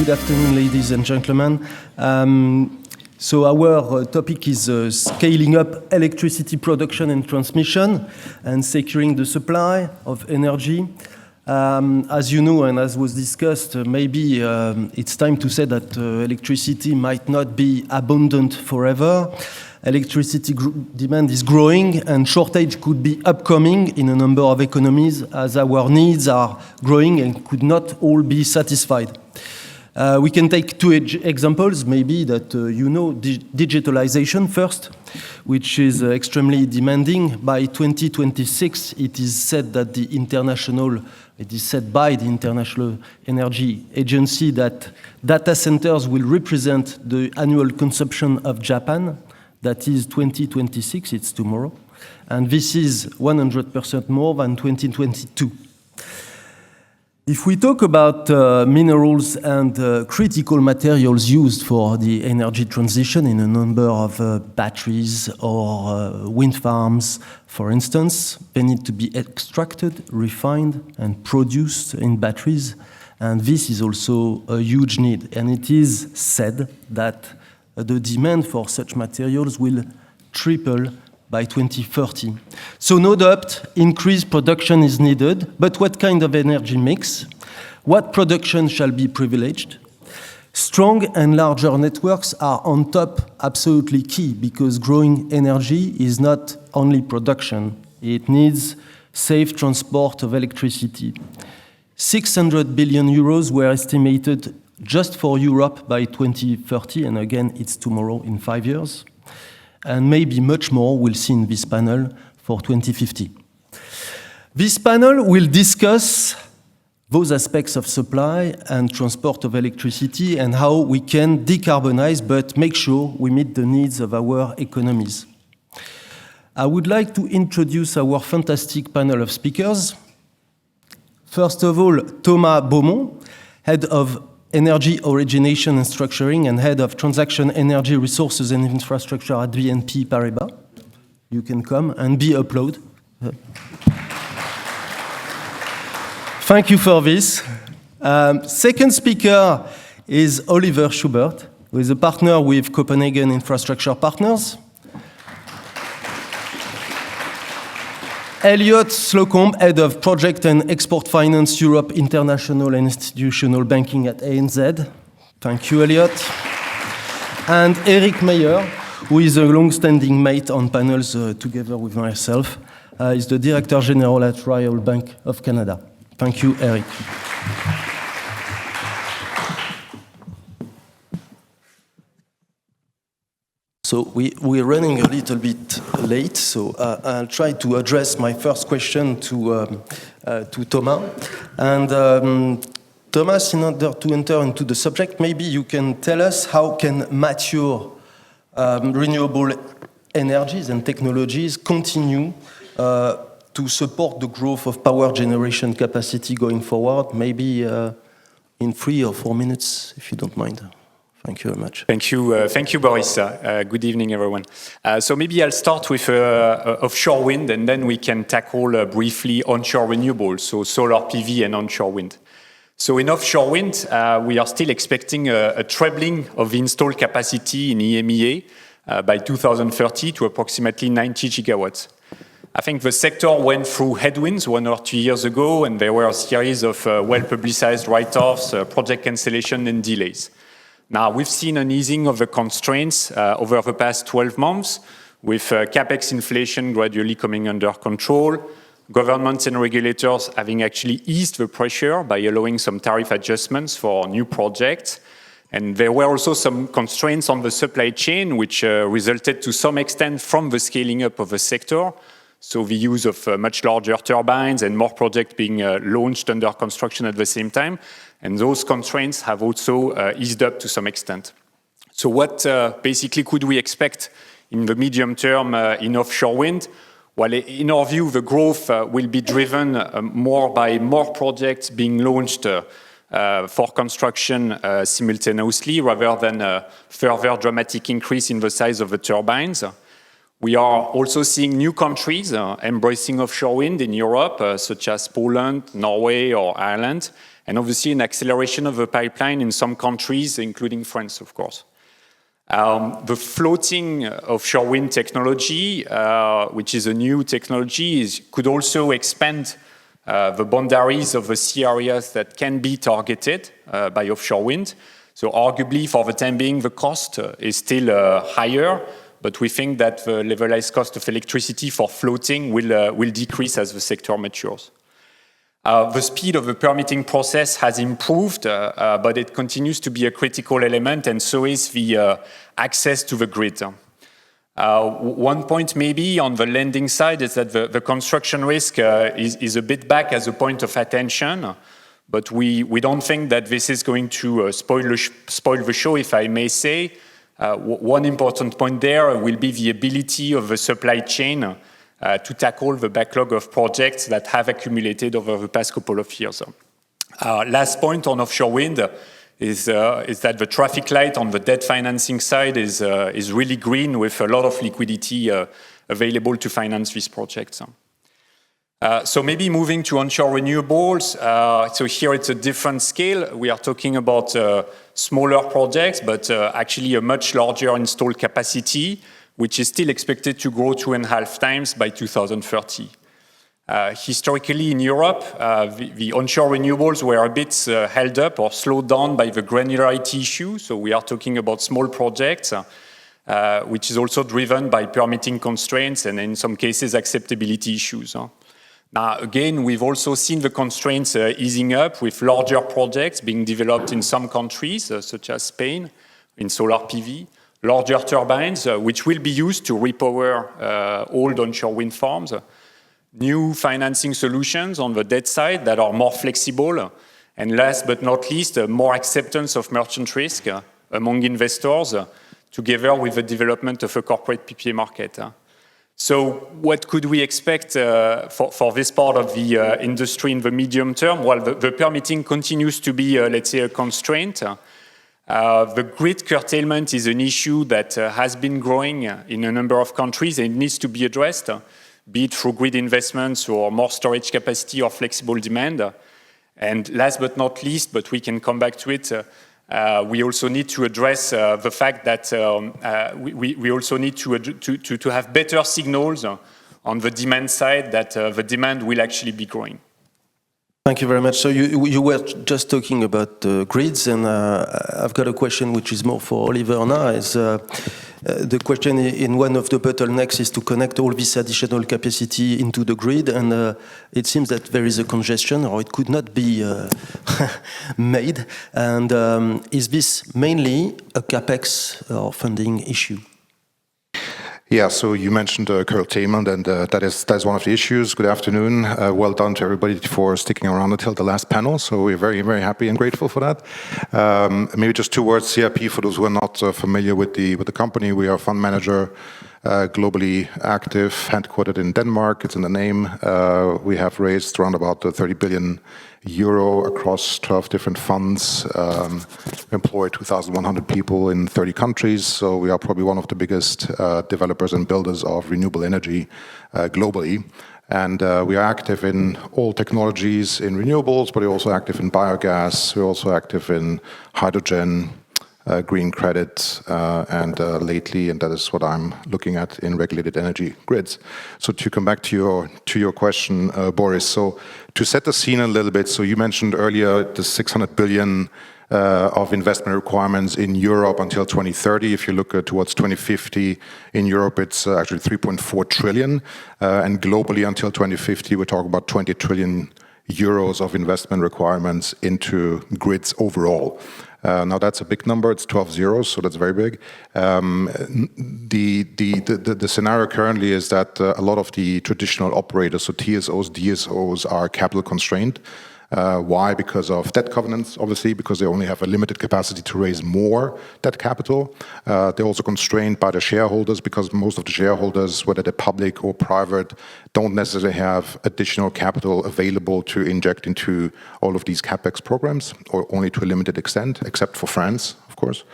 Good afternoon, ladies and gentlemen. So our topic is scaling up electricity production and transmission and securing the supply of energy. As you know, and as was discussed, maybe it's time to say that electricity might not be abundant forever. Electricity demand is growing, and shortage could be upcoming in a number of economies as our needs are growing and could not all be satisfied. We can take two examples, maybe that you know, digitalization first, which is extremely demanding. By 2026, it is said by the International Energy Agency that data centers will represent the annual consumption of Japan. That is 2026, it's tomorrow. And this is 100% more than 2022. If we talk about minerals and critical materials used for the energy transition in a number of batteries or wind farms, for instance, they need to be extracted, refined, and produced in batteries. And this is also a huge need. And it is said that the demand for such materials will triple by 2030. So no doubt, increased production is needed, but what kind of energy mix? What production shall be privileged? Strong and larger networks are on top absolutely key, because growing energy is not only production, it needs safe transport of electricity. 600 billion euros were estimated just for Europe by 2030, and again, it's tomorrow in 5 years. And maybe much more we'll see in this panel for 2050. This panel will discuss those aspects of supply and transport of electricity and how we can decarbonize, but make sure we meet the needs of our economies. I would like to introduce our fantastic panel of speakers. First of all, Thomas Beaumont, Head of Energy Origination and Structuring and Head of Transaction Energy Resources and Infrastructure at BNP Paribas. You can come and be uploaded. Thank you for this. Second speaker is Oliver Schubert, who is a partner with Copenhagen Infrastructure Partners. Elliot, SLOCOMBE, Head of Project and Export Finance Europe International and Institutional Banking at ANZ. Thank you, Elliot. And Eric MEYER, who is a long-standing mate on panels together with myself. He's the Director General at Royal Bank of Canada. Thank you, Eric. So we're running a little bit late, so I'll try to address my first question to Thomas. And Thomas, in order to enter into the subject, maybe you can tell us how can mature renewable energies and technologies continue to support the growth of power generation capacity going forward, maybe in 3 or 4 minutes, if you don't mind. Thank you very much. Thank you, Boris. Good evening, everyone. So maybe I'll start with offshore wind, and then we can tackle briefly onshore renewables, so solar PV and onshore wind. So in offshore wind, we are still expecting a trebling of the installed capacity in EMEA by 2030 to approximately 90 gigawatts. I think the sector went through headwinds 1 or 2 years ago, and there were a series of well-publicized write-offs, project cancellation, and delays. Now, we've seen an easing of the constraints over the past 12 months, with capex inflation gradually coming under control, governments and regulators having actually eased the pressure by allowing some tariff adjustments for new projects. And there were also some constraints on the supply chain, which resulted to some extent from the scaling up of the sector. So the use of much larger turbines and more projects being launched under construction at the same time. And those constraints have also eased up to some extent. So what basically could we expect in the medium term in offshore wind? Well, in our view, the growth will be driven more by more projects being launched for construction simultaneously, rather than a further dramatic increase in the size of the turbines. We are also seeing new countries embracing offshore wind in Europe, such as Poland, Norway, or Ireland. and obviously an acceleration of the pipeline in some countries, including France, of course. The floating offshore wind technology, which is a new technology, could also expand the boundaries of the sea areas that can be targeted by offshore wind. So arguably, for the time being, the cost is still higher, but we think that the levelized cost of electricity for floating will decrease as the sector matures. The speed of the permitting process has improved, but it continues to be a critical element, and so is the access to the grid. One point maybe on the lending side is that the construction risk is a bit back as a point of attention, but we don't think that this is going to spoil the show, if I may say. One important point there will be the ability of the supply chain to tackle the backlog of projects that have accumulated over the past couple of years. Last point on offshore wind is that the traffic light on the debt financing side is really green, with a lot of liquidity available to finance these projects. So maybe moving to onshore renewables. So here it's a different scale. We are talking about smaller projects, but actually a much larger installed capacity, which is still expected to grow 2.5 times by 2030. Historically in Europe, the onshore renewables were a bit held up or slowed down by the granularity issue. So we are talking about small projects, which is also driven by permitting constraints and in some cases acceptability issues. Now, again, we've also seen the constraints easing up, with larger projects being developed in some countries, such as Spain, in solar PV. Larger turbines, which will be used to repower old onshore wind farms. New financing solutions on the debt side that are more flexible. And last but not least, more acceptance of merchant risk among investors, together with the development of a corporate PPA market. So what could we expect for this part of the industry in the medium term? Well, the permitting continues to be, let's say, a constraint. The grid curtailment is an issue that has been growing in a number of countries and needs to be addressed, be it through grid investments or more storage capacity or flexible demand. And last but not least, but we can come back to it, we also need to address the fact that we also need to have better signals on the demand side that the demand will actually be growing. Thank you very much. So you were just talking about grids, and I've got a question which is more for Oliver now. Is the question in one of the bottlenecks is to connect all this additional capacity into the grid, and it seems that there is a congestion, or it could not be made. And is this mainly a capex or funding issue? Yeah, so you mentioned curtailment, and that is one of the issues. Good afternoon. Well done to everybody for sticking around until the last panel. So we're very, very happy and grateful for that. Maybe just two words, CIP, for those who are not familiar with the company. We are a fund manager, globally active, headquartered in Denmark. It's in the name. We have raised around about 30 billion euro across 12 different funds, employ 2,100 people in 30 countries. So we are probably one of the biggest developers and builders of renewable energy globally. And we are active in all technologies in renewables, but we're also active in biogas. We're also active in hydrogen, green credit, and lately, and that is what I'm looking at, in regulated energy grids. So to come back to your question, Boris, so to set the scene a little bit, so you mentioned earlier the 600 billion of investment requirements in Europe until 2030. If you look towards 2050, in Europe it's actually 3.4 trillion, and globally until 2050 we're talking about 20 trillion euros of investment requirements into grids overall. Now that's a big number, it's 12 zeros, so that's very big. The scenario currently is that a lot of the traditional operators, so TSOs, DSOs, are capital constrained. Why? Because of debt covenants, obviously, because they only have a limited capacity to raise more debt capital. They're also constrained by the shareholders, because most of the shareholders, whether they're public or private, don't necessarily have additional capital available to inject into all of these capex programs, or only to a limited extent, except for France, of course,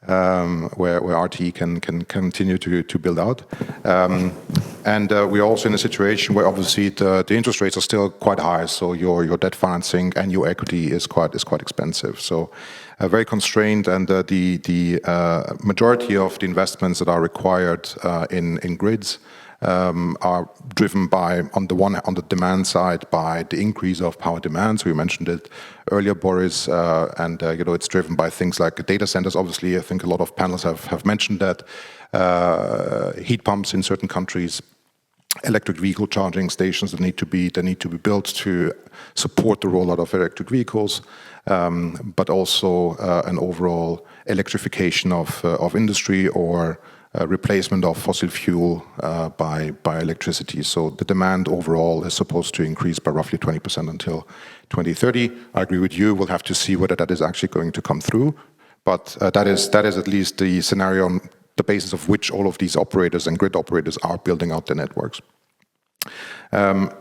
where RTE can continue to build out. And we're also in a situation where obviously the interest rates are still quite high, so your debt financing and your equity is quite expensive. So very constrained, and the majority of the investments that are required in grids are driven by, on the demand side, by the increase of power demand. So you mentioned it earlier, Boris, and it's driven by things like data centers. Obviously, I think a lot of panels have mentioned that. Heat pumps in certain countries, electric vehicle charging stations that need to be built to support the rollout of electric vehicles, but also an overall electrification of industry or replacement of fossil fuel by electricity. So the demand overall is supposed to increase by roughly 20% until 2030. I agree with you. We'll have to see whether that is actually going to come through, but that is at least the scenario on the basis of which all of these operators and grid operators are building out their networks.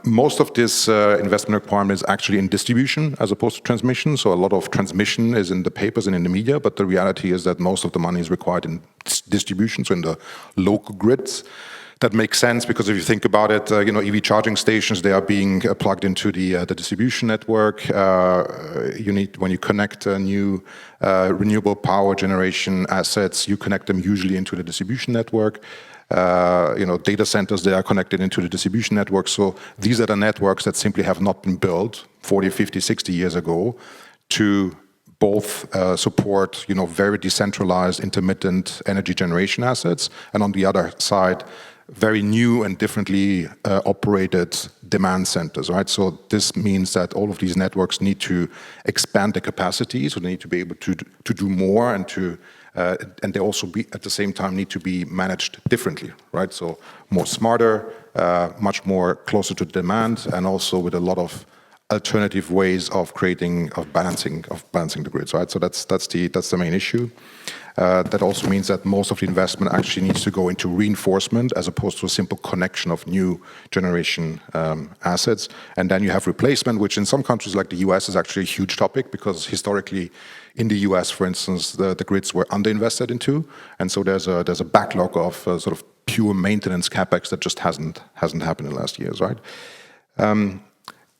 Most of this investment requirement is actually in distribution as opposed to transmission. So a lot of transmission is in the papers and in the media, but the reality is that most of the money is required in distribution, so in the local grids. That makes sense because if you think about it, EV charging stations, they are being plugged into the distribution network. When you connect new renewable power generation assets, you connect them usually into the distribution network. Data centers, they are connected into the distribution network. So these are the networks that simply have not been built 40, 50, 60 years ago to both support, very decentralized intermittent energy generation assets, and on the other side, very new and differently operated demand centers, right? So this means that all of these networks need to expand their capacity, so they need to be able to do more and they also at the same time need to be managed differently, right? So more smarter, much more closer to demand, and also with a lot of alternative ways of balancing the grids, right? So that's the main issue. That also means that most of the investment actually needs to go into reinforcement as opposed to a simple connection of new generation assets. And then you have replacement, which in some countries like the US is actually a huge topic, because historically in the US, for instance, the grids were underinvested into. And so there's a backlog of sort of pure maintenance capex that just hasn't happened in the last years, right?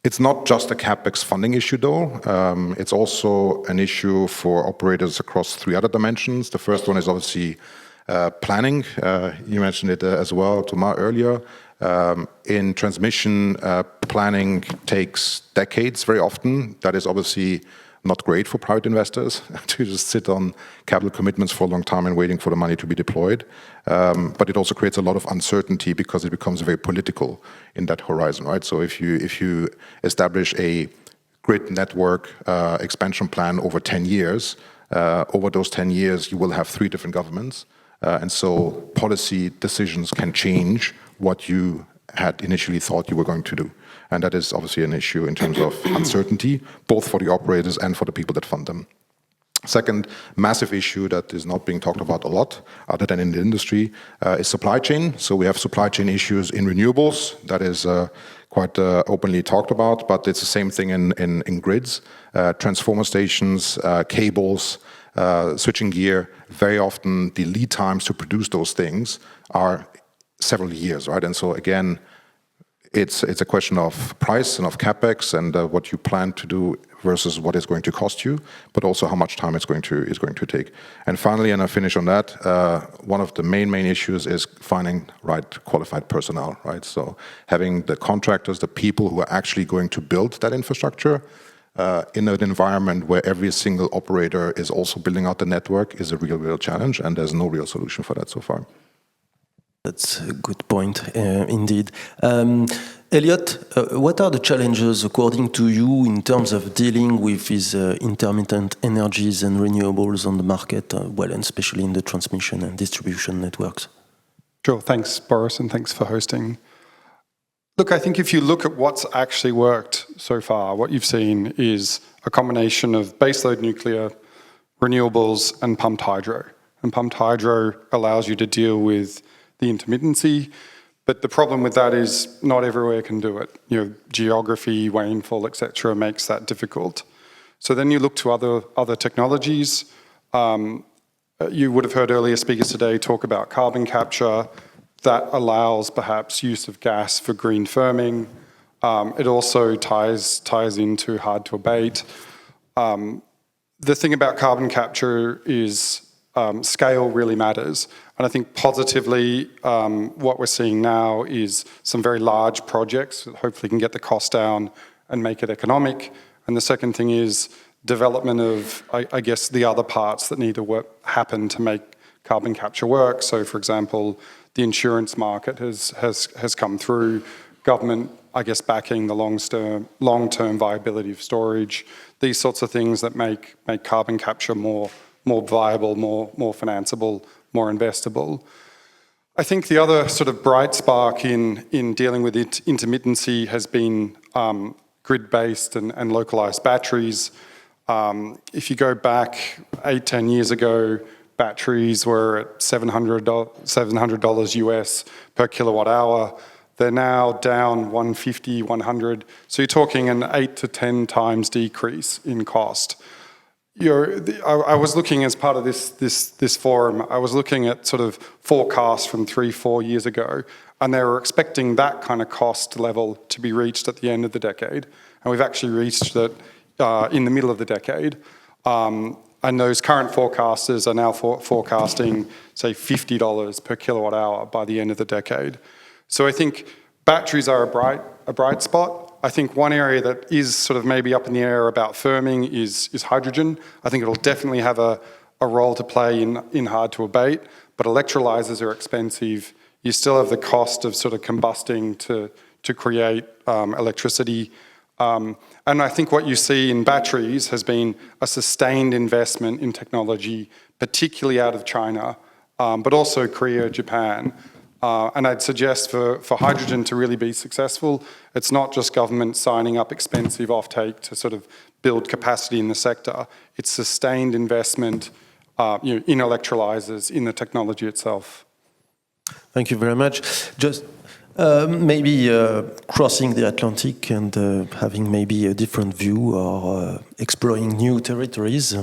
It's not just a capex funding issue, though. It's also an issue for operators across three other dimensions. The first one is obviously planning. You mentioned it as well, Thomas, earlier. In transmission, planning takes decades very often. That is obviously not great for private investors to just sit on capital commitments for a long time and waiting for the money to be deployed. But it also creates a lot of uncertainty because it becomes very political in that horizon, right? So if you establish a grid network expansion plan over 10 years, over those 10 years you will have 3 different governments. And so policy decisions can change what you had initially thought you were going to do. And that is obviously an issue in terms of uncertainty, both for the operators and for the people that fund them. Second massive issue that is not being talked about a lot, other than in the industry, is supply chain. So we have supply chain issues in renewables. That is quite openly talked about, but it's the same thing in grids. Transformer stations, cables, switching gear. Very often the lead times to produce those things are several years, right? And so again, it's a question of price and of capex and what you plan to do versus what it's going to cost you, but also how much time it's going to take. And finally, and I finish on that, one of the main issues is finding right qualified personnel, right? So having the contractors, the people who are actually going to build that infrastructure in an environment where every single operator is also building out the network is a real challenge, and there's no real solution for that so far. That's a good point, indeed. Elliot, what are the challenges, according to you, in terms of dealing with these intermittent energies and renewables on the market, well, and especially in the transmission and distribution networks? Sure, thanks, Boris, and thanks for hosting. Look, I think if you look at what's actually worked so far, what you've seen is a combination of baseload nuclear, renewables, and pumped hydro. And pumped hydro allows you to deal with the intermittency, but the problem with that is not everywhere can do it. Geography, rainfall, etc., makes that difficult. So then you look to other technologies. You would have heard earlier speakers today talk about carbon capture. that allows perhaps use of gas for green firming. It also ties into hard to abate. The thing about carbon capture is scale really matters. And I think positively, what we're seeing now is some very large projects that hopefully can get the cost down and make it economic. And the second thing is development of, I guess, the other parts that need to happen to make carbon capture work. So, for example, the insurance market has come through, government, I guess, backing the long-term viability of storage, these sorts of things that make carbon capture more viable, more financeable, more investable. I think the other sort of bright spark in dealing with intermittency has been grid-based and localized batteries. If you go back 8-10 years ago, batteries were at $700 US per kilowatt hour. They're now down 150, 100. So you're talking an 8 to 10 times decrease in cost. I was looking as part of this forum, I was looking at sort of forecasts from 3-4 years ago, and they were expecting that kind of cost level to be reached at the end of the decade. And we've actually reached it in the middle of the decade. And those current forecasters are now forecasting, say, $50 per kilowatt hour by the end of the decade. So I think batteries are a bright spot. I think one area that is sort of maybe up in the air about firming is hydrogen. I think it'll definitely have a role to play in hard to abate, but electrolyzers are expensive. You still have the cost of sort of combusting to create electricity. And I think what you see in batteries has been a sustained investment in technology, particularly out of China, but also Korea, Japan. And I'd suggest for hydrogen to really be successful, it's not just government signing up expensive offtake to sort of build capacity in the sector. It's sustained investment in electrolyzers, in the technology itself. Thank you very much. Just maybe crossing the Atlantic and having maybe a different view or exploring new territories.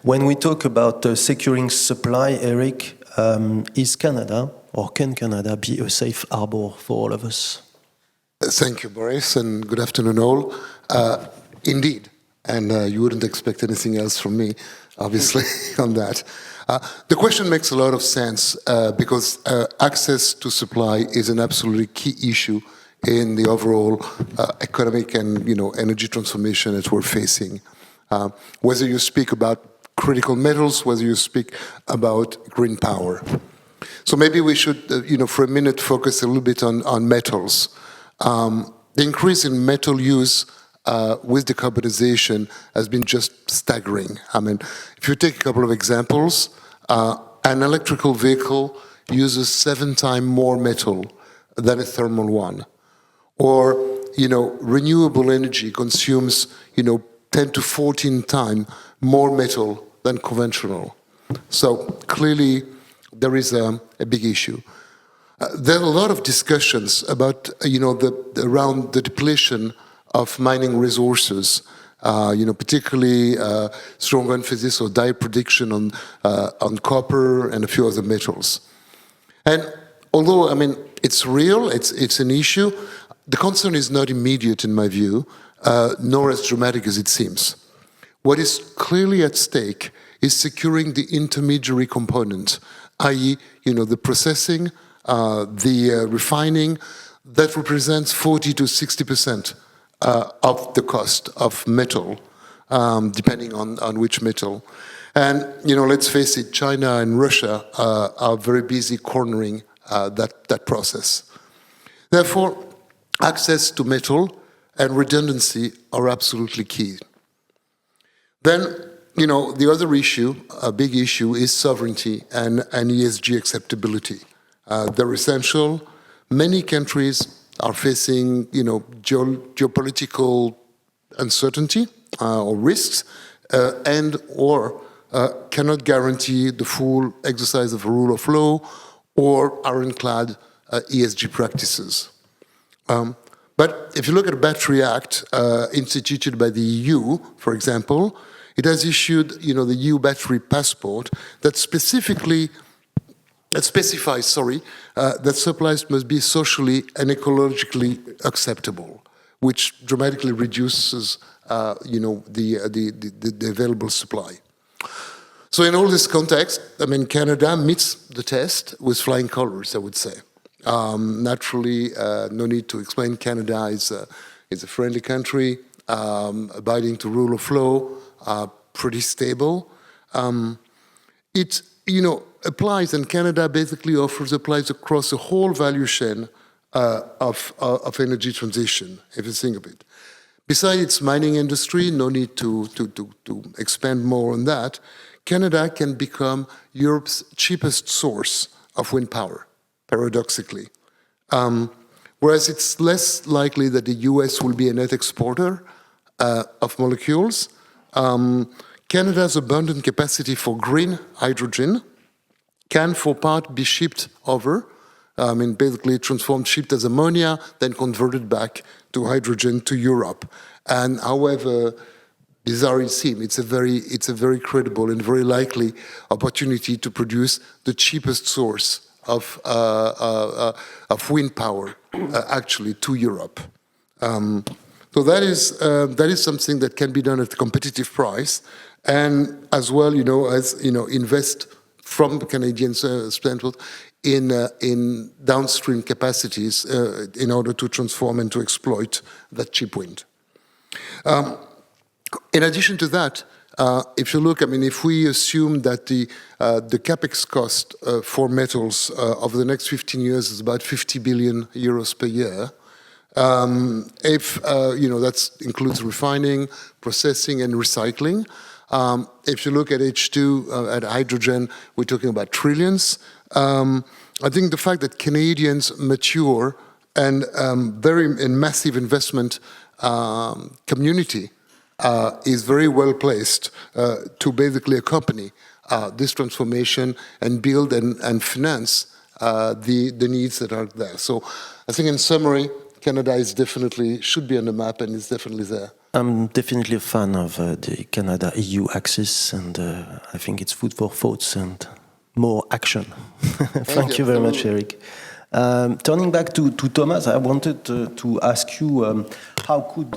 When we talk about securing supply, Eric, is Canada or can Canada be a safe harbor for all of us? Thank you, Boris, and good afternoon all. Indeed, and you wouldn't expect anything else from me, obviously, on that. The question makes a lot of sense because access to supply is an absolutely key issue in the overall economic and energy transformation that we're facing. Whether you speak about critical metals, whether you speak about green power. So maybe we should, for a minute, focus a little bit on metals. The increase in metal use with decarbonization has been just staggering. I mean, if you take a couple of examples, an electrical vehicle uses 7 times more metal than a thermal one. Or, renewable energy consumes, 10 to 14 times more metal than conventional. So clearly, there is a big issue. There are a lot of discussions about, around the depletion of mining resources, particularly strong emphasis or dire prediction on copper and a few other metals. And although, it's real, it's an issue, the concern is not immediate in my view, nor as dramatic as it seems. What is clearly at stake is securing the intermediary component, i.e., the processing, the refining, that represents 40 to 60% of the cost of metal, depending on which metal. And, let's face it, China and Russia are very busy cornering that process. Therefore, access to metal and redundancy are absolutely key. Then, the other issue, a big issue, is sovereignty and ESG acceptability. They're essential. Many countries are facing, geopolitical uncertainty or risks, or cannot guarantee the full exercise of the rule of law or ironclad ESG practices. But if you look at the Battery Act instituted by the EU, for example, it has issued, the EU battery passport that specifically that specifies, that supplies must be socially and ecologically acceptable, which dramatically reduces, the available supply. So in all this context, I mean, Canada meets the test with flying colors, I would say. Naturally, no need to explain, Canada is a friendly country, abiding to rule of law, pretty stable. It, applies, and Canada basically applies across the whole value chain of energy transition, if you think of it. Besides its mining industry, no need to expand more on that, Canada can become Europe's cheapest source of wind power, paradoxically. Whereas it's less likely that the US will be a net exporter of molecules. Canada's abundant capacity for green hydrogen can, for part, be shipped over. Basically transformed, shipped as ammonia, then converted back to hydrogen to Europe. And however bizarre it seems, it's a very credible and very likely opportunity to produce the cheapest source of wind power, actually, to Europe. So that is something that can be done at a competitive price, and as well, invest from the Canadian standpoint in downstream capacities in order to transform and to exploit that cheap wind. In addition to that, if you look, if we assume that the capex cost for metals over the next 15 years is about 50 billion euros per year, that includes refining, processing, and recycling. If you look at H2, at hydrogen, we're talking about trillions. I think the fact that Canadians mature and massive investment community is very well placed to basically accompany this transformation and build and finance the needs that are there. So I think in summary, Canada should be on the map and is definitely there. I'm definitely a fan of the Canada-EU axis, and I think it's food for thoughts and more action. Thank you very much, Eric. Turning back to Thomas, I wanted to ask you how could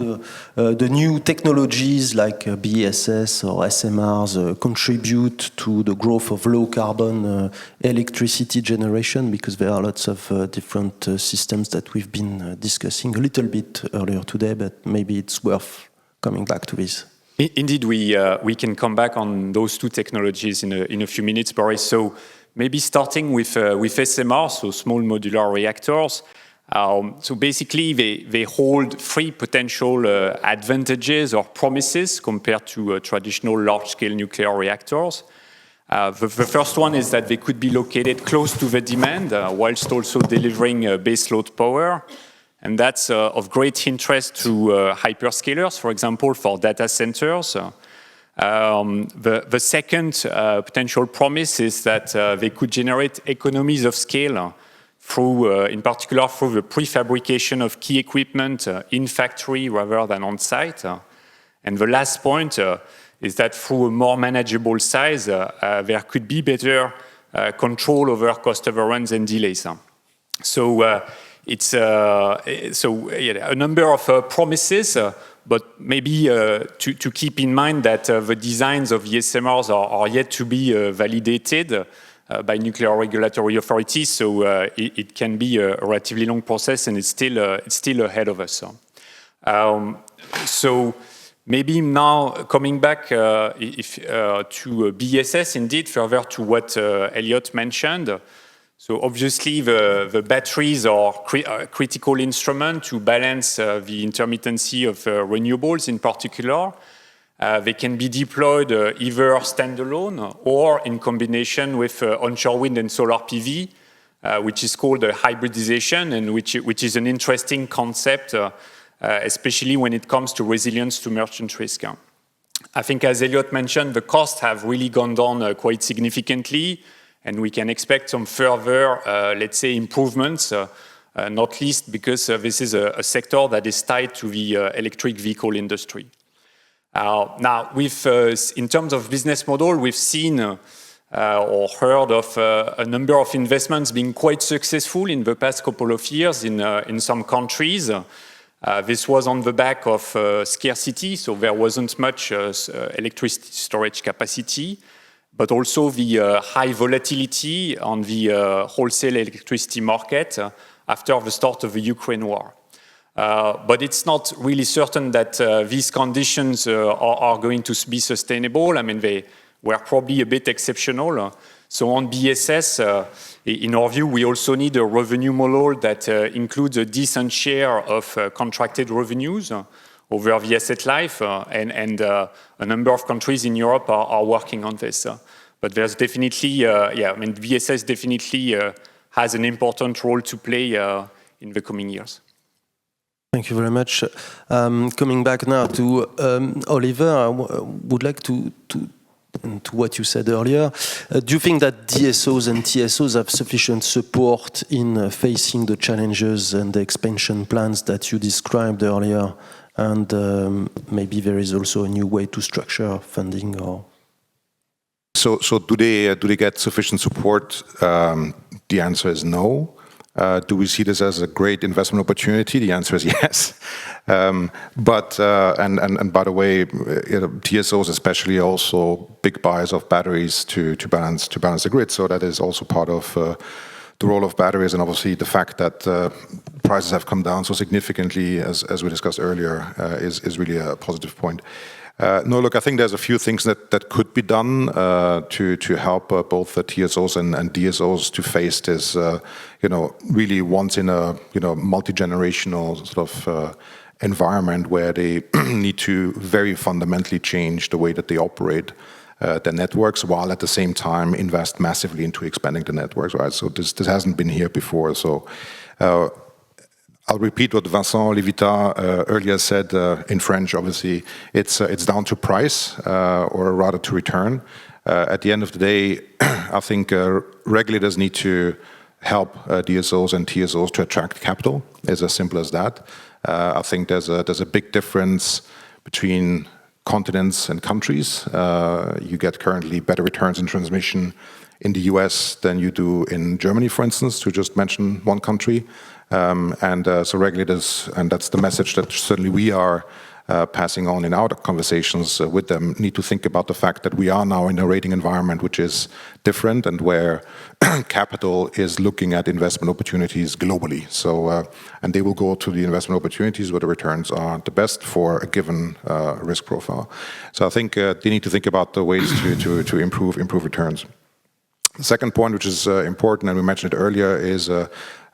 the new technologies like BESS or SMRs contribute to the growth of low-carbon electricity generation, because there are lots of different systems that we've been discussing a little bit earlier today, but maybe it's worth coming back to this. Indeed, we can come back on those two technologies in a few minutes, Boris. So maybe starting with SMR, so small modular reactors. So basically, they hold three potential advantages or promises compared to traditional large-scale nuclear reactors. The first one is that they could be located close to the demand, whilst also delivering baseload power. And that's of great interest to hyperscalers, for example, for data centers. The second potential promise is that they could generate economies of scale through, in particular, through the prefabrication of key equipment in factory rather than on site. And the last point is that through a more manageable size, there could be better control over cost overruns and delays. So it's a number of promises. But maybe to keep in mind that the designs of the SMRs are yet to be validated by nuclear regulatory authorities, so it can be a relatively long process, and it's still ahead of us. So maybe now coming back to BESS, indeed, further to what Elliot mentioned. So obviously, the batteries are a critical instrument to balance the intermittency of renewables in particular. They can be deployed either standalone or in combination with onshore wind and solar PV, which is called hybridization, and which is an interesting concept, especially when it comes to resilience to merchant risk. I think, as Elliot mentioned, the costs have really gone down quite significantly. And we can expect some further, let's say, improvements, not least because this is a sector that is tied to the electric vehicle industry. Now, in terms of business model, we've seen or heard of a number of investments being quite successful in the past couple of years in some countries. This was on the back of scarcity, so there wasn't much electricity storage capacity, but also the high volatility on the wholesale electricity market after the start of the Ukraine war. But it's not really certain that these conditions are going to be sustainable. I mean, they were probably a bit exceptional. So on BSS, in our view, we also need a revenue model that includes a decent share of contracted revenues over the asset life, and a number of countries in Europe are working on this. But there's definitely, I mean, BSS definitely has an important role to play in the coming years. Thank you very much. Coming back now to Oliver, I would like to what you said earlier. Do you think that DSOs and TSOs have sufficient support in facing the challenges and the expansion plans that you described earlier? And maybe there is also a new way to structure funding or... So do they get sufficient support? The answer is no. Do we see this as a great investment opportunity? The answer is yes. But by the way, TSOs especially also big buyers of batteries to balance the grid. So that is also part of the role of batteries, and obviously the fact that prices have come down so significantly, as we discussed earlier, is really a positive point. No, look, I think there's a few things that could be done to help both the TSOs and DSOs to face this, really once in a multi-generational sort of environment where they need to very fundamentally change the way that they operate their networks, while at the same time invest massively into expanding the networks, right? So this hasn't been here before. So I'll repeat what Vincent Levita earlier said in French. Obviously, it's down to price, or rather to return. At the end of the day, I think regulators need to help DSOs and TSOs to attract capital. It's as simple as that. I think there's a big difference between continents and countries. You get currently better returns in transmission in the US than you do in Germany, for instance, to just mention one country. So regulators, and that's the message that certainly we are passing on in our conversations with them, need to think about the fact that we are now in a rating environment which is different and where capital is looking at investment opportunities globally. So, and they will go to the investment opportunities where the returns are the best for a given risk profile. So I think they need to think about the ways to improve returns. The second point, which is important, and we mentioned it earlier, is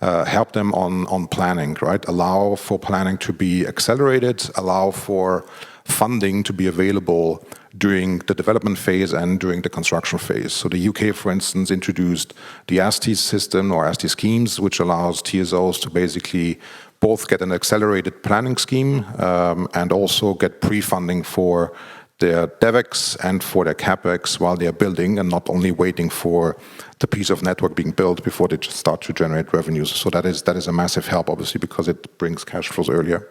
help them on planning, right? Allow for planning to be accelerated, allow for funding to be available during the development phase and during the construction phase. So the UK, for instance, introduced the ASTI system or ASTI schemes, which allows TSOs to basically both get an accelerated planning scheme and also get pre-funding for their DevEx and for their CapEx while they are building, and not only waiting for the piece of network being built before they just start to generate revenues. So that is a massive help, obviously, because it brings cash flows earlier.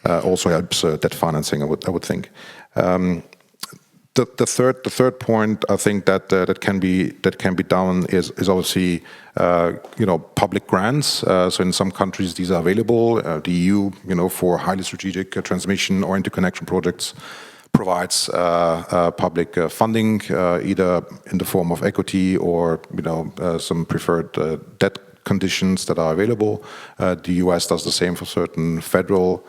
Also helps debt financing, I would think. The third point I think that can be done is obviously public grants. So in some countries these are available. The EU, for highly strategic transmission or interconnection projects, provides public funding, either in the form of equity or some preferred debt conditions that are available. The US does the same for certain federal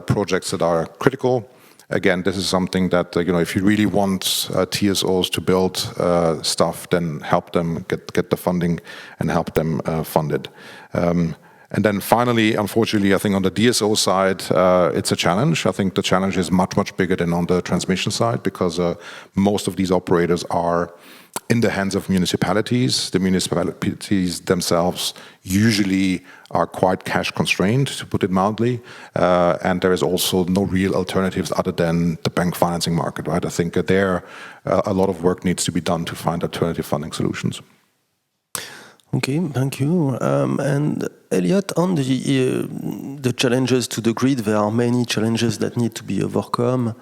projects that are critical. Again, this is something that if you really want TSOs to build stuff, then help them get the funding and help them fund it. And then finally, unfortunately, I think on the DSO side, it's a challenge. I think the challenge is much bigger than on the transmission side, because most of these operators are in the hands of municipalities. The municipalities themselves usually are quite cash constrained, to put it mildly, and there is also no real alternatives other than the bank financing market, right? I think there a lot of work needs to be done to find alternative funding solutions. Okay, thank you. And Elliot, on the challenges to the grid, there are many challenges that need to be overcome.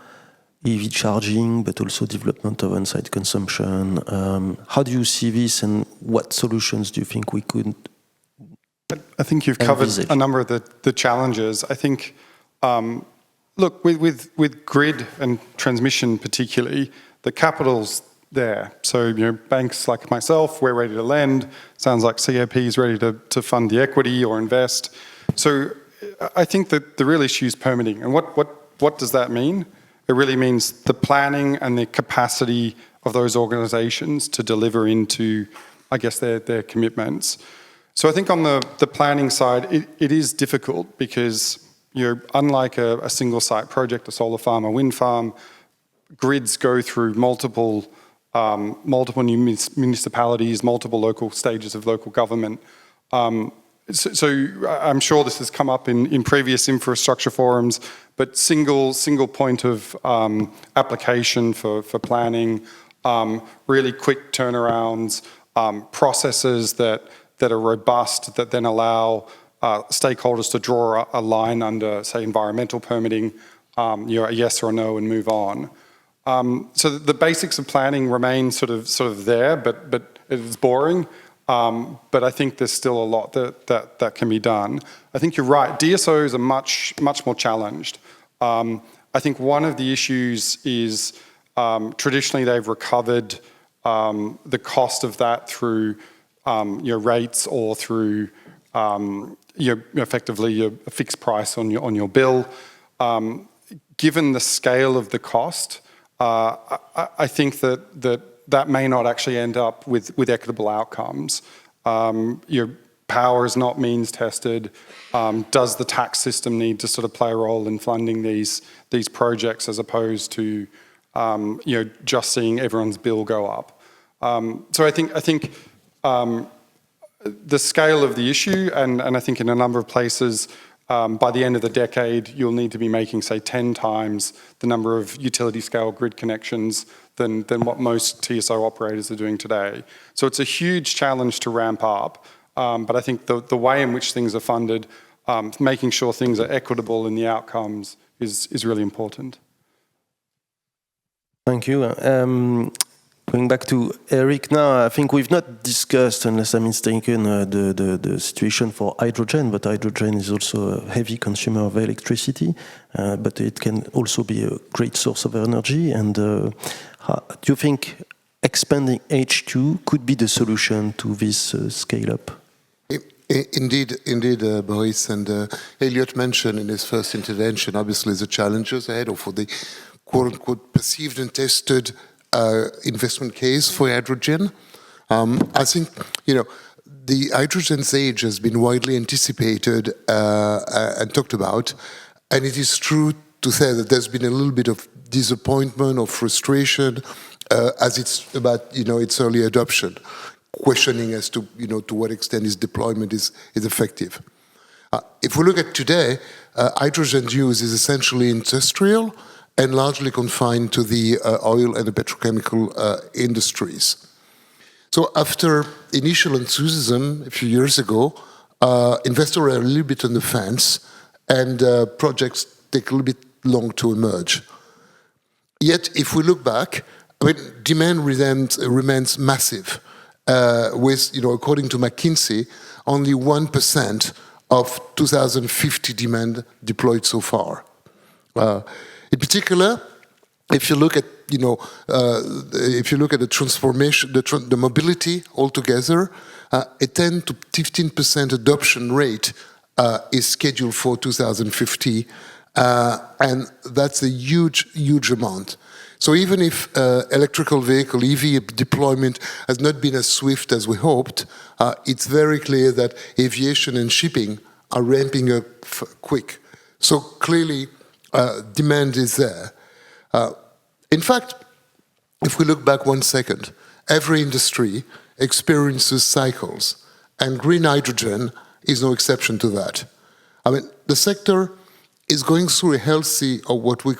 EV charging, but also development of on-site consumption. How do you see this, and what solutions do you think we could I think you've covered a number of the challenges. I think, look, with grid and transmission particularly, the capital's there. So, banks like myself, we're ready to lend. Sounds like CAP is ready to fund the equity or invest. So I think that the real issue is permitting. And what does that mean? It really means the planning and the capacity of those organizations to deliver into, I guess, their commitments. So I think on the planning side, it is difficult because unlike a single site project, a solar farm, a wind farm, grids go through multiple municipalities, multiple local stages of local government. So I'm sure this has come up in previous infrastructure forums, but single point of application for planning, really quick turnarounds, processes that are robust, that then allow stakeholders to draw a line under, say, environmental permitting, a yes or a no, and move on. So the basics of planning remain sort of there, but it is boring. But I think there's still a lot that can be done. I think you're right. DSOs are much more challenged. I think one of the issues is traditionally they've recovered the cost of that through rates or through effectively a fixed price on your bill. Given the scale of the cost, I think that may not actually end up with equitable outcomes. Your power is not means tested. Does the tax system need to sort of play a role in funding these projects as opposed to just seeing everyone's bill go up? So I think the scale of the issue, and I think in a number of places, by the end of the decade, you'll need to be making, say, 10 times the number of utility-scale grid connections than what most TSO operators are doing today. So it's a huge challenge to ramp up, but I think the way in which things are funded, making sure things are equitable in the outcomes is really important. Thank you. Going back to Eric now, I think we've not discussed, unless I'm mistaken, the situation for hydrogen, but hydrogen is also a heavy consumer of electricity, but it can also be a great source of energy. And do you think expanding H2 could be the solution to this scale-up? Indeed, Boris, and Elliot mentioned in his first intervention, obviously the challenges ahead, or for the quote-unquote perceived and tested investment case for hydrogen. I think, the hydrogen's age has been widely anticipated and talked about, and it is true to say that there's been a little bit of disappointment or frustration as it's about, its early adoption, questioning as to, to what extent its deployment is effective. If we look at today, hydrogen use is essentially industrial and largely confined to the oil and the petrochemical industries. So after initial enthusiasm a few years ago, investors were a little bit on the fence, and projects take a little bit long to emerge. Yet, if we look back, demand remains massive, with, according to McKinsey, only 1% of 2050 demand deployed so far. In particular, if you look at the transformation, the mobility altogether, a 10 to 15% adoption rate is scheduled for 2050, and that's a huge amount. So even if electrical vehicle EV deployment has not been as swift as we hoped, it's very clear that aviation and shipping are ramping up quick. So clearly, demand is there. In fact, if we look back 1 second, every industry experiences cycles, and green hydrogen is no exception to that. The sector is going through a healthy, or what we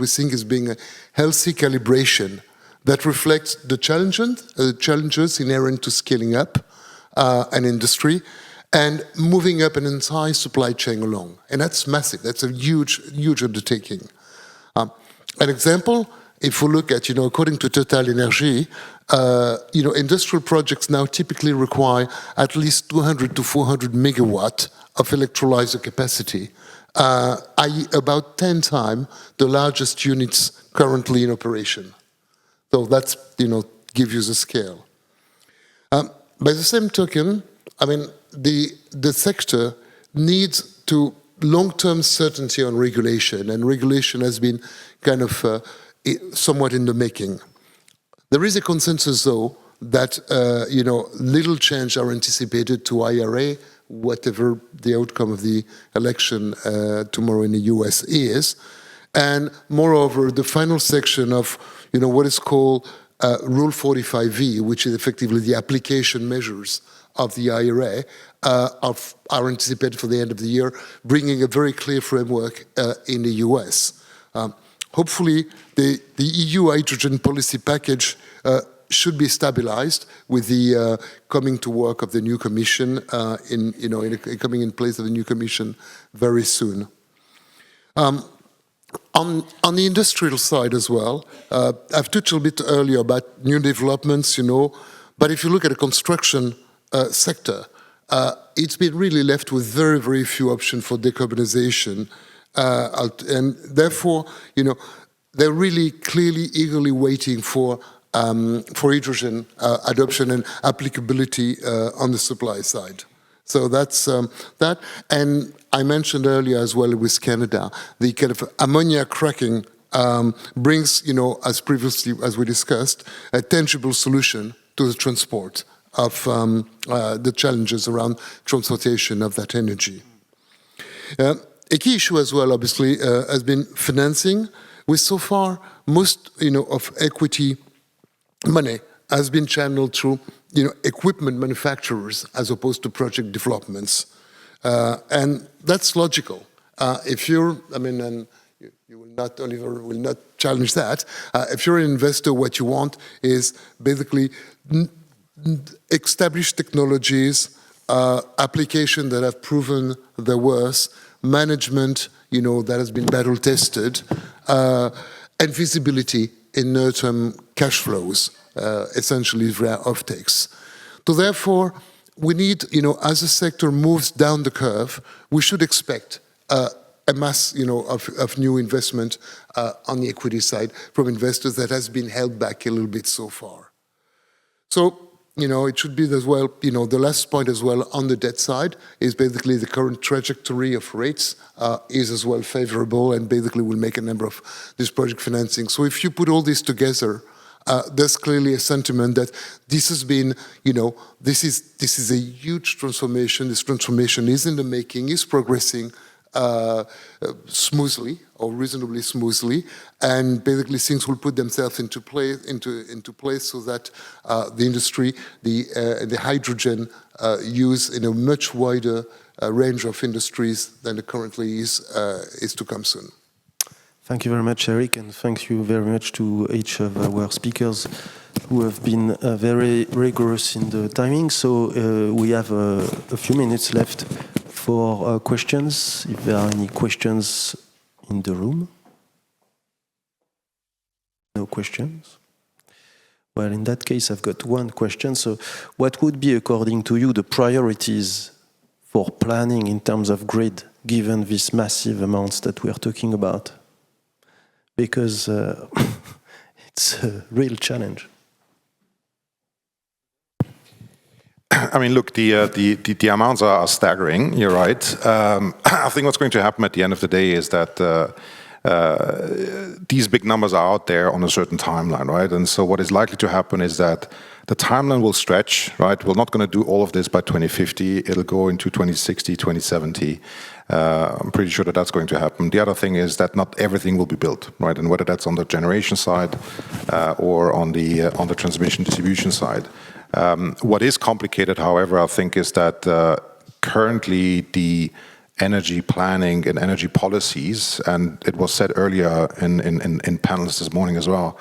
think is being a healthy calibration that reflects the challenges inherent to scaling up an industry and moving up an entire supply chain along. And that's massive. That's a huge undertaking. An example, if we look at, according to Total Energy, industrial projects now typically require at least 200 to 400 megawatt of electrolyzer capacity, i.e. about 10 times the largest units currently in operation. So that's, give you the scale. By the same token, I mean, the sector needs to long-term certainty on regulation, and regulation has been kind of somewhat in the making. There is a consensus, though, that little change are anticipated to IRA, whatever the outcome of the election tomorrow in the US is. And moreover, the final section of what is called Rule 45V, which is effectively the application measures of the IRA, are anticipated for the end of the year, bringing a very clear framework in the US. Hopefully, the EU hydrogen policy package should be stabilized with the coming to work of the new commission, coming in place of the new commission very soon. On the industrial side as well, I've touched a little bit earlier about new developments, but if you look at the construction sector, it's been really left with very, very few options for decarbonization. And therefore, they're really clearly, eagerly waiting for hydrogen adoption and applicability on the supply side. So that's that. And I mentioned earlier as well with Canada, the kind of ammonia cracking brings, as we discussed, a tangible solution to the transport of the challenges around transportation of that energy. A key issue as well, obviously, has been financing, with so far most, of equity money has been channeled through, equipment manufacturers as opposed to project developments. And that's logical. If you're, and you will not, Oliver will not challenge that. If you're an investor, what you want is basically established technologies, applications that have proven their worth, management, that has been battle tested, and visibility in near-term cash flows, essentially via offtakes. So therefore, we need, as the sector moves down the curve, we should expect a mass, of new investment on the equity side from investors that has been held back a little bit so far. So, it should be as well, the last point as well on the debt side is basically the current trajectory of rates is as well favorable and basically will make a number of this project financing. So if you put all this together, there's clearly a sentiment that this has been, this is a huge transformation. This transformation is in the making, is progressing smoothly or reasonably smoothly, and basically things will put themselves into place so that the industry, the hydrogen use in a much wider range of industries than it currently is to come soon. Thank you very much, Eric, and thank you very much to each of our speakers who have been very rigorous in the timing. So we have a few minutes left for questions, if there are any questions in the room. No questions? Well, in that case, I've got one question. So what would be, according to you, the priorities for planning in terms of grid, given these massive amounts that we are talking about? Because it's a real challenge. I mean, look, the amounts are staggering, you're right. I think what's going to happen at the end of the day is that these big numbers are out there on a certain timeline, right? And so what is likely to happen is that the timeline will stretch, right? We're not going to do all of this by 2050. It'll go into 2060, 2070. I'm pretty sure that that's going to happen. The other thing is that not everything will be built, right? And whether that's on the generation side or on the transmission distribution side. What is complicated, however, I think, is that currently the energy planning and energy policies, and it was said earlier in panels this morning as well,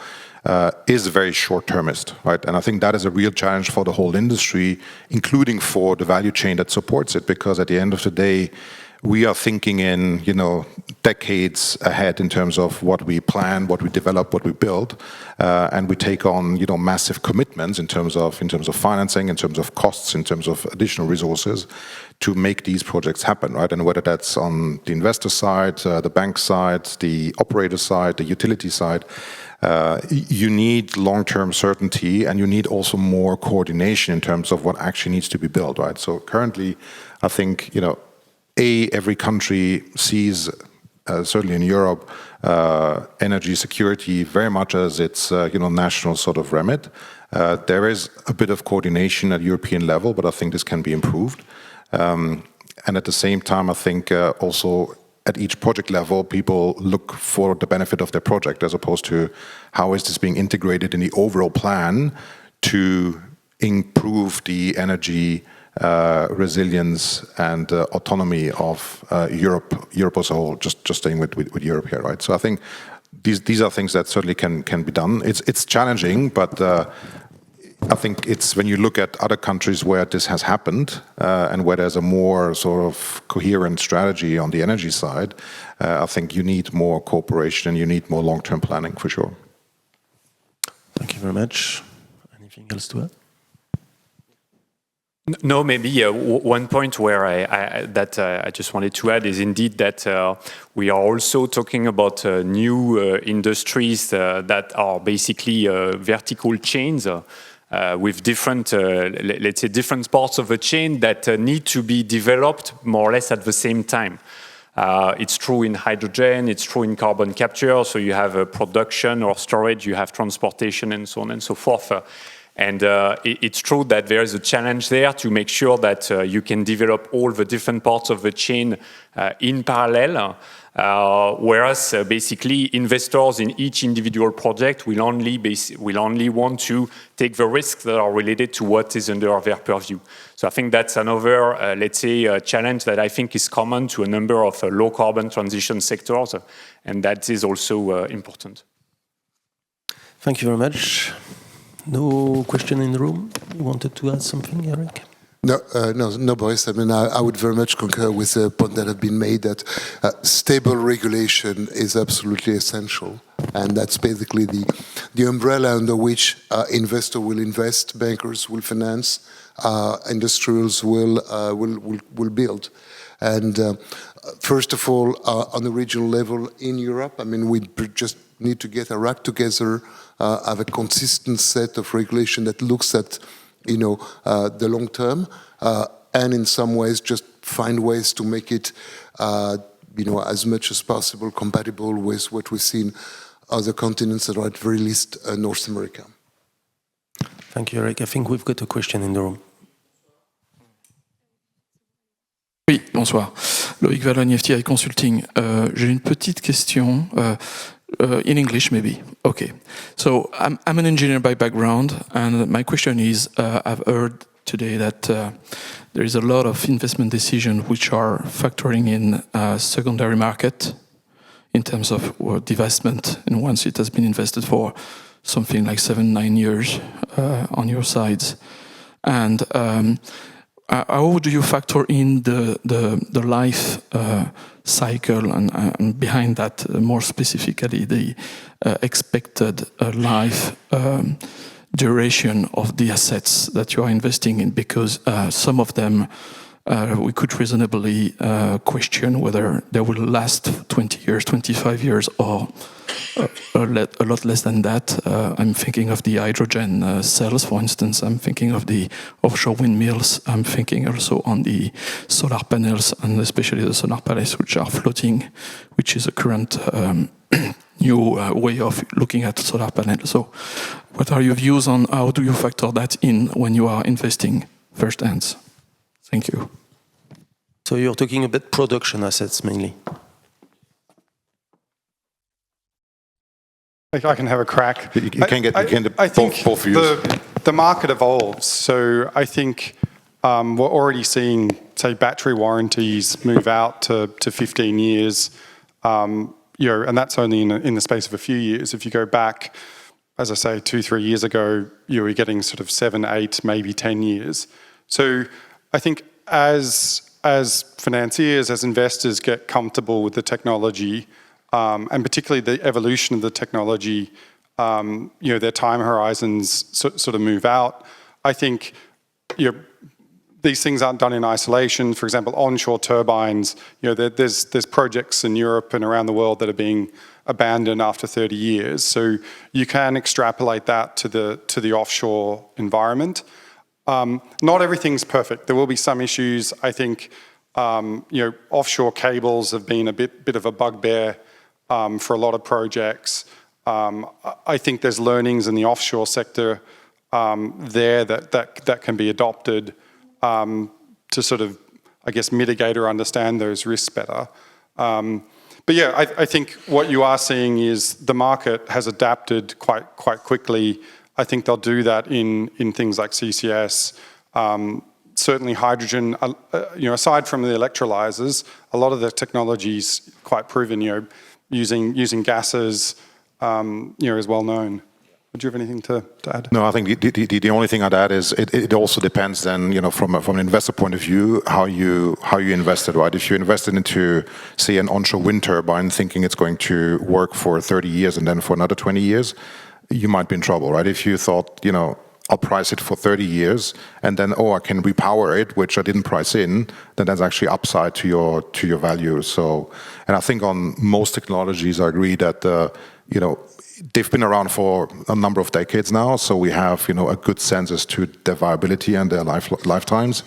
is very short-termist, right? And I think that is a real challenge for the whole industry, including for the value chain that supports it, because at the end of the day, we are thinking in, decades ahead in terms of what we plan, what we develop, what we build, and we take on, massive commitments in terms of financing, in terms of costs, in terms of additional resources to make these projects happen, right? And whether that's on the investor side, the bank side, the operator side, the utility side, you need long-term certainty, and you need also more coordination in terms of what actually needs to be built, right? So currently, I think, every country sees, certainly in Europe, energy security very much as its, national sort of remit. There is a bit of coordination at European level, but I think this can be improved. And at the same time, I think also at each project level, people look for the benefit of their project as opposed to how is this being integrated in the overall plan to improve the energy resilience and autonomy of Europe as a whole, just staying with Europe here, right? So I think these are things that certainly can be done. It's challenging, but I think it's when you look at other countries where this has happened and where there's a more sort of coherent strategy on the energy side, I think you need more cooperation and you need more long-term planning for sure. Thank you very much. Anything else to add? No, maybe one point where I just wanted to add is indeed that we are also talking about new industries that are basically vertical chains with different, let's say, different parts of a chain that need to be developed more or less at the same time. It's true in hydrogen, it's true in carbon capture, so you have production or storage, you have transportation and so on and so forth. And it's true that there is a challenge there to make sure that you can develop all the different parts of the chain in parallel, whereas basically investors in each individual project will only want to take the risks that are related to what is under their purview. So I think that's another, let's say, challenge that I think is common to a number of low carbon transition sectors, and that is also important. Thank you very much. No question in the room? You wanted to add something, Eric? No, Boris. I mean, I would very much concur with the point that have been made that stable regulation is absolutely essential, and that's basically the umbrella under which investor will invest, bankers will finance, industrials will build. And first of all, on the regional level in Europe, I mean, we just need to get our act together, have a consistent set of regulation that looks at, the long term, and in some ways just find ways to make it, as much as possible compatible with what we see in other continents, or at the very least North America. Thank you, Eric. I think we've got a question in the room. Oui, bonsoir. Loïc Vallogne, FTI Consulting. J'ai une petite question. In English, maybe. Okay. So I'm an engineer by background, and my question is, I've heard today that there is a lot of investment decisions which are factoring in secondary market in terms of divestment, and once it has been invested for something like 7-9 years on your sides. And how do you factor in the life cycle and behind that, more specifically, the expected life duration of the assets that you are investing in? Because some of them we could reasonably question whether they will last 20 years, 25 years, or a lot less than that. I'm thinking of the hydrogen cells, for instance. I'm thinking of the offshore windmills. I'm thinking also on the solar panels, and especially the solar panels which are floating, which is a current new way of looking at solar panels. So what are your views on how do you factor that in when you are investing first hands? Thank you. So you're talking about production assets mainly? I can have a crack. You can get I think both views. The market evolves. So I think we're already seeing, say, battery warranties move out to 15 years, and that's only in the space of a few years. If you go back, as I say, 2-3 years ago, you were getting sort of 7, 8, maybe 10 years. So I think as as financiers, as investors get comfortable with the technology, and particularly the evolution of the technology, their time horizons sort of move out. I think these things aren't done in isolation. For example, onshore turbines, there's projects in Europe and around the world that are being abandoned after 30 years. So you can extrapolate that to the offshore environment. Not everything's perfect. There will be some issues. I think offshore cables have been a bit of a bugbear for a lot of projects. I think there's learnings in the offshore sector there that can be adopted to sort of, I guess, mitigate or understand those risks better. But yeah, I think what you are seeing is the market has adapted quite quickly. I think they'll do that in things like CCS. Certainly hydrogen, aside from the electrolyzers, a lot of the technology's quite proven, using gases, is well known. Would you have anything to add? No, I think the only thing I'd add is it also depends then, from an investor point of view, how you invested, right? If you invested into, say, an onshore wind turbine thinking it's going to work for 30 years and then for another 20 years, you might be in trouble, right? If you thought, I'll price it for 30 years and then, I can repower it, which I didn't price in, then that's actually upside to your value. So, and I think on most technologies, I agree that, they've been around for a number of decades now, so we have, a good sense as to their viability and their lifetimes.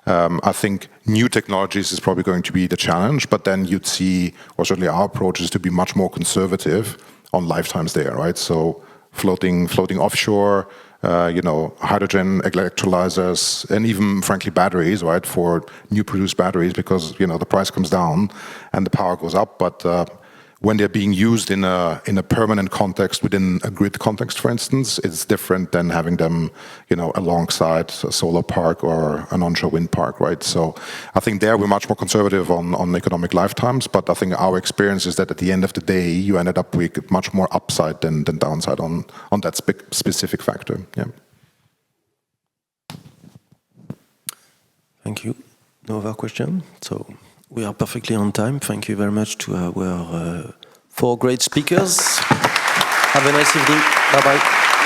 I think new technologies is probably going to be the challenge, but then you'd see, or certainly our approach is to be much more conservative on lifetimes there, right? So floating offshore, hydrogen electrolyzers, and even frankly batteries, right, for new produced batteries, because the price comes down and the power goes up, but when they're being used in a permanent context within a grid context, for instance, it's different than having them, alongside a solar park or an onshore wind park, right? So I think there we're much more conservative on economic lifetimes, but I think our experience is that at the end of the day, you ended up with much more upside than downside on that specific factor. Yeah. Thank you. No other question? So we are perfectly on time. Thank you very much to our 4 great speakers. Have a nice evening. Bye-bye.